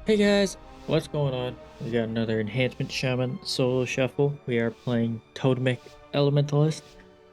Hey guys, what's going on? We got another Enhancement Shaman solo shuffle. We are playing Totemic Elementalist,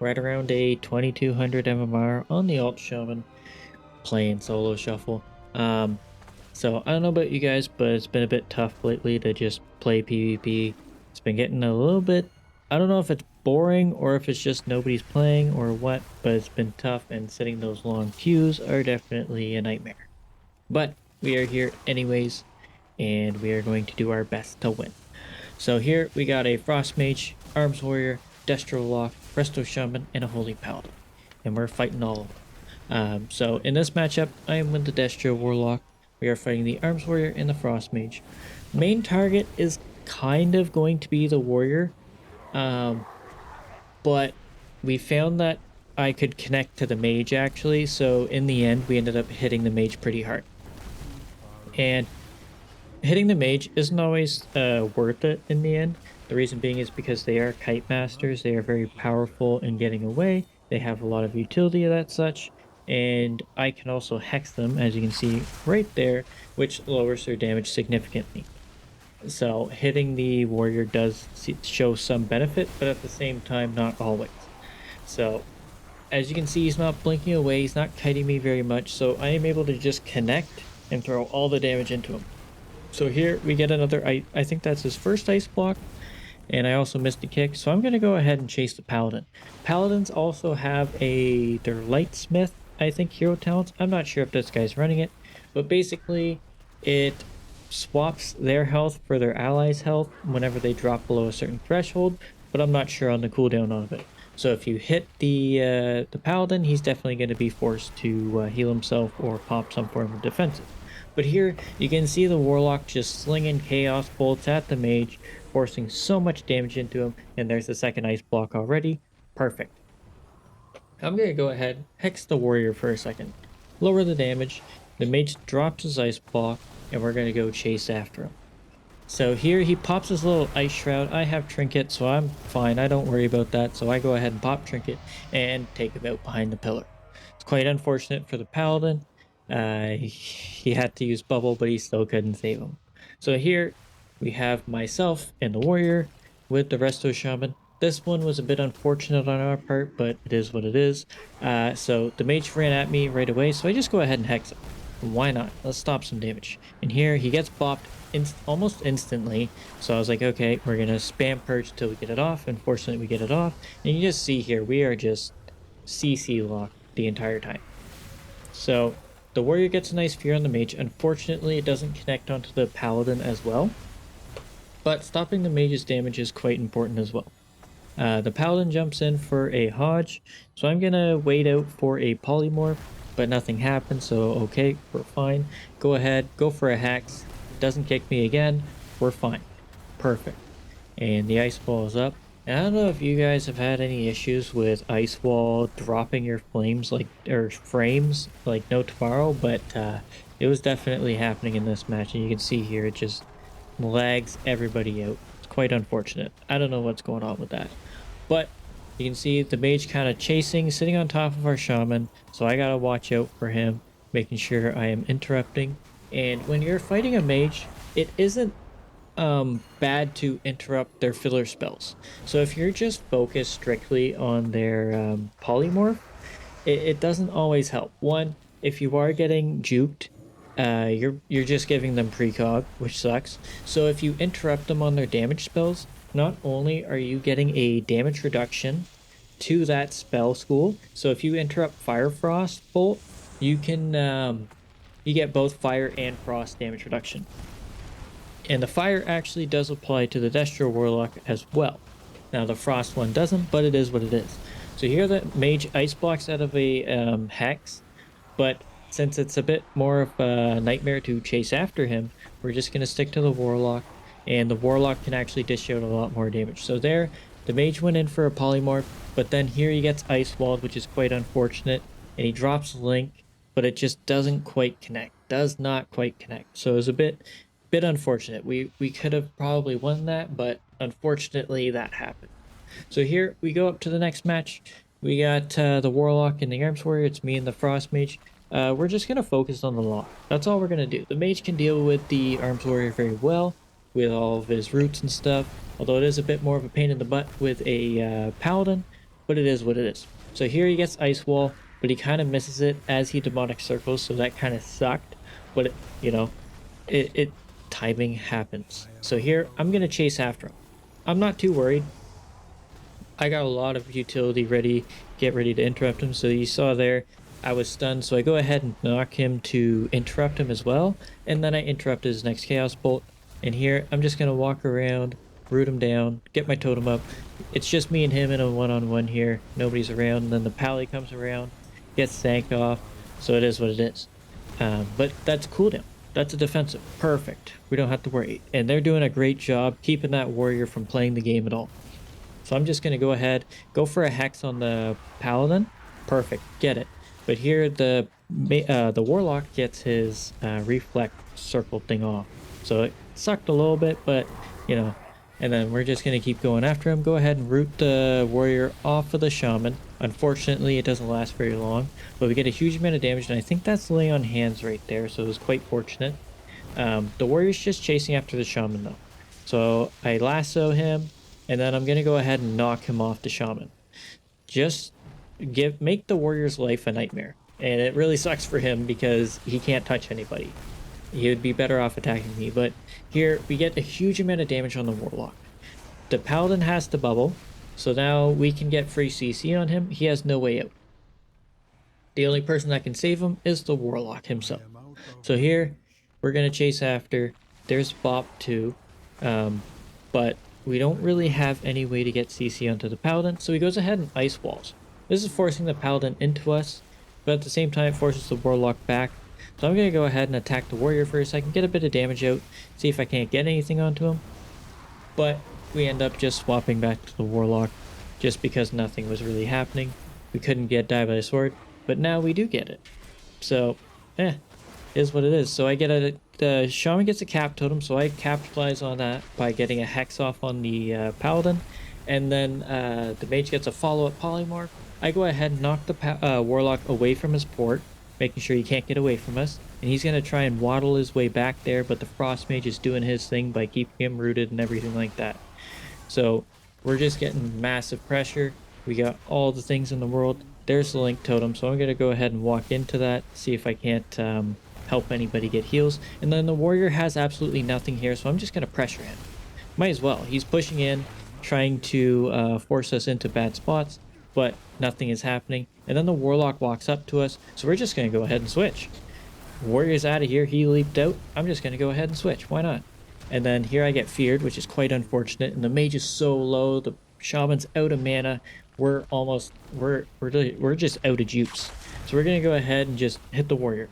right around a 2200 MMR on the Alt Shaman, playing solo shuffle. So I don't know about you guys, but it's been a bit tough lately to just play PvP. It's been getting a little bit, I don't know if it's boring or if it's just nobody's playing or what, but it's been tough and sitting those long queues are definitely a nightmare. But we are here anyways, and we are going to do our best to win. So here we got a Frost Mage, Arms Warrior, Destro Lock, Resto Shaman, and a Holy Paladin. And we're fighting all of them. So in this matchup, I am with the Destro Warlock. We are fighting the Arms Warrior and the Frost Mage. Main target is kind of going to be the Warrior, um, but we found that I could connect to the Mage actually, so in the end, we ended up hitting the Mage pretty hard. And hitting the mage isn't always worth it in the end. The reason being is because they are kite masters. They are very powerful in getting away. They have a lot of utility of that such. And I can also hex them, as you can see right there, which lowers their damage significantly. So hitting the warrior does show some benefit, but at the same time, not always. So as you can see, he's not blinking away. He's not kiting me very much. So I am able to just connect and throw all the damage into him. So here we get another, I think that's his first ice block, and I also missed a kick, so I'm going to go ahead and chase the Paladin. Paladins also have their Lightsmith, I think, hero talents. I'm not sure if this guy's running it, but basically it swaps their health for their allies' health whenever they drop below a certain threshold, but I'm not sure on the cooldown of it. So if you hit the Paladin, he's definitely going to be forced to heal himself or pop some form of defensive. But here you can see the Warlock just slinging Chaos Bolts at the Mage, forcing so much damage into him, and there's the second ice block already. Perfect. I'm going to go ahead, hex the Warrior for a second, lower the damage, the Mage drops his ice block, and we're going to go chase after him. So here he pops his little ice shroud. I have Trinket, so I'm fine. I don't worry about that. So I go ahead and pop Trinket and take him out behind the pillar. It's quite unfortunate for the Paladin. He had to use Bubble, but he still couldn't save him. So here we have myself and the Warrior with the Resto Shaman. This one was a bit unfortunate on our part, but it is what it is. So the Mage ran at me right away, so I just go ahead and hex him. Why not? Let's stop some damage. And here he gets bopped almost instantly. So I was like, okay, we're gonna spam purge till we get it off. Unfortunately, we get it off, and you just see here we are just CC locked the entire time. So the warrior gets a nice fear on the mage. Unfortunately, it doesn't connect onto the paladin as well, but stopping the mage's damage is quite important as well. The paladin jumps in for a Hodge, so I'm gonna wait out for a polymorph, but nothing happens, so okay, we're fine. Go ahead, go for a hex. Doesn't kick me again, we're fine. Perfect. And the ice wall is up. And I don't know if you guys have had any issues with ice wall dropping your flames or frames like no tomorrow, but it was definitely happening in this match, and you can see here it just lags everybody out. It's quite unfortunate. I don't know what's going on with that. But you can see the mage kind of chasing, sitting on top of our shaman, so I gotta watch out for him, making sure I am interrupting. And when you're fighting a mage, it isn't bad to interrupt their filler spells. So if you're just focused strictly on their polymorph, it doesn't always help. One, if you are getting juked, you're just giving them precog, which sucks. So if you interrupt them on their damage spells, not only are you getting a damage reduction to that spell school, so if you interrupt Fire Frost Bolt, you can you get both fire and frost damage reduction. And the fire actually does apply to the Destro Warlock as well. Now the frost one doesn't, but it is what it is. So here the mage ice blocks out of a hex, but since it's a bit more of a nightmare to chase after him, we're just going to stick to the Warlock, and the Warlock can actually dish out a lot more damage. So there, the mage went in for a polymorph, but then here he gets ice walled, which is quite unfortunate, and he drops Link, but it just doesn't quite connect. Does not quite connect. So it was a bit unfortunate. We could have probably won that, but unfortunately that happened. So here we go up to the next match. We got the Warlock and the Arms Warrior. It's me and the Frost Mage. we're just going to focus on the lock. That's all we're going to do. The mage can deal with the arms warrior very well with all of his roots and stuff, although it is a bit more of a pain in the butt with a paladin, but it is what it is. So here he gets ice wall, but he kind of misses it as he demonic circles, so that kind of sucked. But it timing happens. So here I'm going to chase after him. I'm not too worried. I got a lot of utility ready, get ready to interrupt him. So you saw there, I was stunned. So I go ahead and knock him to interrupt him as well. And then I interrupt his next Chaos Bolt. And here, I'm just going to walk around, root him down, get my totem up. It's just me and him in a one-on-one here. Nobody's around. And then the pally comes around, gets sank off. So it is what it is. But that's cooldown. That's a defensive. Perfect. We don't have to worry. And they're doing a great job keeping that warrior from playing the game at all. So I'm just going to go ahead, go for a hex on the paladin. Perfect, get it. But here the warlock gets his reflect circle thing off. So it sucked a little bit, but and then we're just going to keep going after him. Go ahead and root the warrior off of the shaman. Unfortunately, it doesn't last very long, but we get a huge amount of damage, and I think that's lay on hands right there, so it was quite fortunate. The warrior's just chasing after the shaman though. So I lasso him. And then I'm going to go ahead and knock him off the shaman. Just make the warrior's life a nightmare. And it really sucks for him because he can't touch anybody. He would be better off attacking me. But here we get a huge amount of damage on the warlock. The paladin has to bubble. So now we can get free CC on him. He has no way out. The only person that can save him is the warlock himself. So here we're going to chase after. There's Bop too. But we don't really have any way to get CC onto the paladin, so he goes ahead and ice walls. This is forcing the paladin into us, but at the same time it forces the warlock back. So I'm going to go ahead and attack the warrior first. I can get a bit of damage out, see if I can't get anything onto him. But we end up just swapping back to the warlock, just because nothing was really happening. We couldn't get die by the sword, but now we do get it. So, is what it is. So I get the shaman gets a cap totem, so I capitalize on that by getting a hex off on the paladin, and then the mage gets a follow-up polymorph. I go ahead and knock the warlock away from his port, making sure he can't get away from us, and he's going to try and waddle his way back there, but the frost mage is doing his thing by keeping him rooted and everything like that. So we're just getting massive pressure. We got all the things in the world. There's the link totem, so I'm going to go ahead and walk into that, see if I can't help anybody get heals. And then the warrior has absolutely nothing here, so I'm just going to pressure him. Might as well. He's pushing in, trying to force us into bad spots, but nothing is happening. And then the warlock walks up to us, so we're just going to go ahead and switch. Warrior's out of here. He leaped out. I'm just going to go ahead and switch. Why not? And then here I get feared, which is quite unfortunate. And the mage is so low. The shaman's out of mana. We're just out of juice. So we're going to go ahead and just hit the warrior.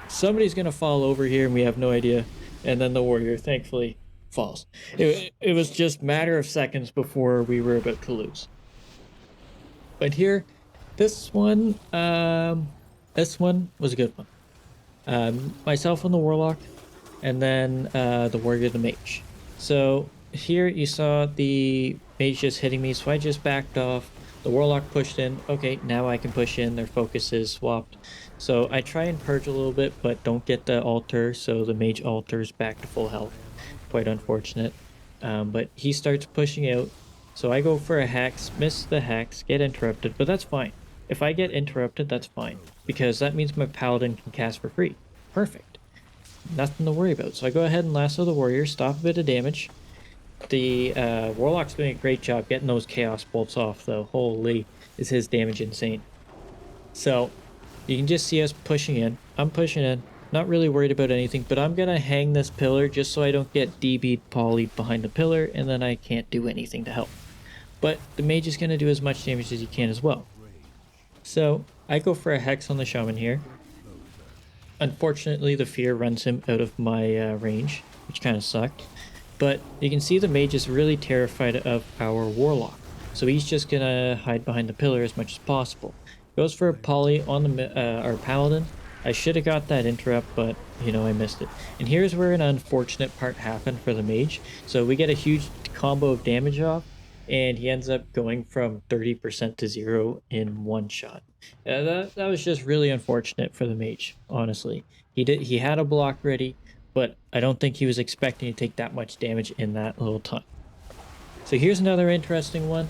Somebody's going to fall over here and we have no idea. And then the warrior, thankfully, falls. It was just a matter of seconds before we were about to lose. But here, this one was a good one. Myself and the warlock, and then the warrior, the mage. So here you saw the mage just hitting me, so I just backed off. The warlock pushed in. Okay, now I can push in. Their focus is swapped. So I try and purge a little bit, but don't get the altar, so the mage alters back to full health. Quite unfortunate. But he starts pushing out. So I go for a hex, miss the hex, get interrupted, but that's fine. If I get interrupted, that's fine, because that means my paladin can cast for free. Perfect. Nothing to worry about. So I go ahead and lasso the warrior, stop a bit of damage. The warlock's doing a great job getting those chaos bolts off, though. Holy, is his damage insane. So you can just see us pushing in. I'm pushing in, not really worried about anything, but I'm gonna hang this pillar just so I don't get DB'd poly'd behind the pillar, and then I can't do anything to help. But the mage is gonna do as much damage as he can as well. So I go for a hex on the shaman here. Unfortunately, the fear runs him out of my range, which kind of sucked. But you can see the mage is really terrified of our warlock, so he's just gonna hide behind the pillar as much as possible. Goes for a poly on our paladin. I should have got that interrupt, but I missed it. And here's where an unfortunate part happened for the mage. So we get a huge combo of damage off, and he ends up going from 30% to 0 in one shot. That was just really unfortunate for the mage, honestly. He had a block ready, but I don't think he was expecting to take that much damage in that little time. So here's another interesting one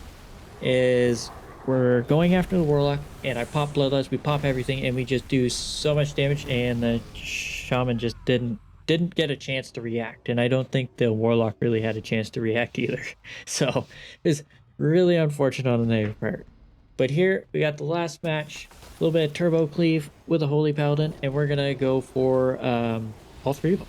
is we're going after the warlock and I pop bloodlust, we pop everything and we just do so much damage and the shaman just didn't get a chance to react, and I don't think the warlock really had a chance to react either. So it's really unfortunate on the negative part. But here we got the last match, a little bit of turbo cleave with a holy paladin, and we're gonna go for all three of them.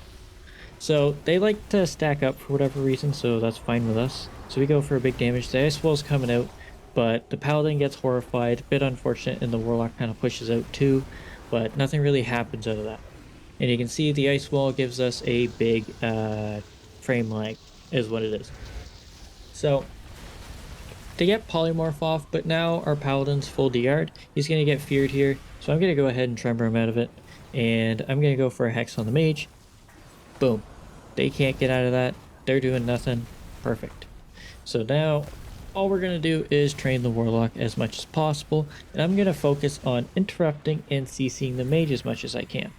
So they like to stack up for whatever reason, so that's fine with us. So we go for a big damage. The ice wall's coming out, but the paladin gets horrified. Bit unfortunate, and the warlock kind of pushes out too, but nothing really happens out of that. And you can see the ice wall gives us a big frame lag, is what it is. So to get polymorph off, but now our paladin's full DR'd. He's going to get feared here, so I'm going to go ahead and tremor him out of it. And I'm going to go for a hex on the mage. Boom. They can't get out of that. They're doing nothing. Perfect. So now all we're going to do is train the warlock as much as possible, and I'm going to focus on interrupting and CCing the mage as much as I can.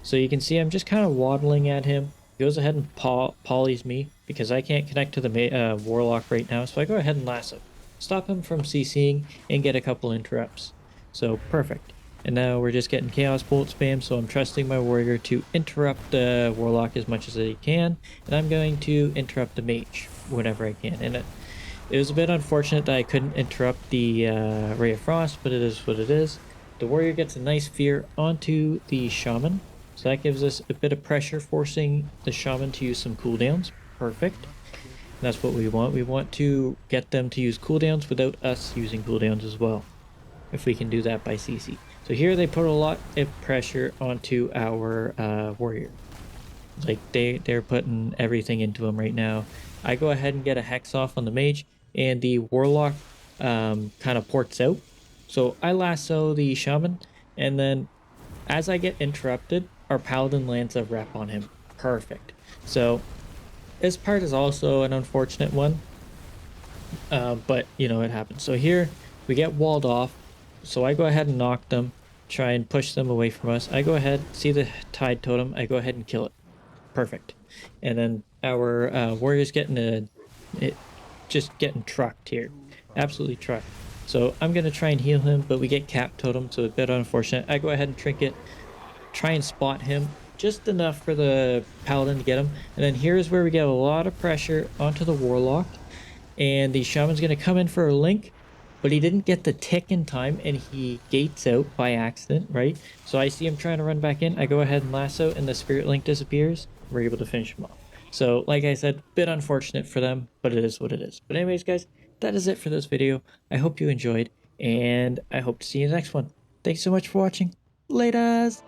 So you can see I'm just kind of waddling at him. He goes ahead and polys me because I can't connect to the warlock right now, so I go ahead and lasso. Stop him from CCing and get a couple interrupts. So perfect. And now we're just getting Chaos Bolt spam, so I'm trusting my warrior to interrupt the warlock as much as he can, and I'm going to interrupt the mage whenever I can. And it was a bit unfortunate that I couldn't interrupt the Ray of Frost, but it is what it is. The warrior gets a nice fear onto the shaman, so that gives us a bit of pressure, forcing the shaman to use some cooldowns. Perfect. And that's what we want. We want to get them to use cooldowns without us using cooldowns as well, if we can do that by CC. So here they put a lot of pressure onto our warrior. Like they're putting everything into him right now. I go ahead and get a hex off on the mage, and the warlock kind of ports out. So I lasso the shaman, and then as I get interrupted, our paladin lands a rep on him. Perfect. So this part is also an unfortunate one, but you know, it happens. So here we get walled off. So I go ahead and knock them, try and push them away from us. I go ahead, see the tide totem, I go ahead and kill it. Perfect. And then our warrior's getting just getting trucked here. Absolutely trucked. So I'm going to try and heal him, but we get cap totem, so a bit unfortunate. I go ahead and trinket, try and spot him just enough for the paladin to get him. And then here's where we get a lot of pressure onto the warlock, and the shaman's going to come in for a link, but he didn't get the tick in time and he gates out by accident, right? So I see him trying to run back in. I go ahead and lasso, and the spirit link disappears. We're able to finish him off. So like I said, bit unfortunate for them, but it is what it is. But anyways, guys, that is it for this video. I hope you enjoyed, and I hope to see you in the next one. Thanks so much for watching. Laters!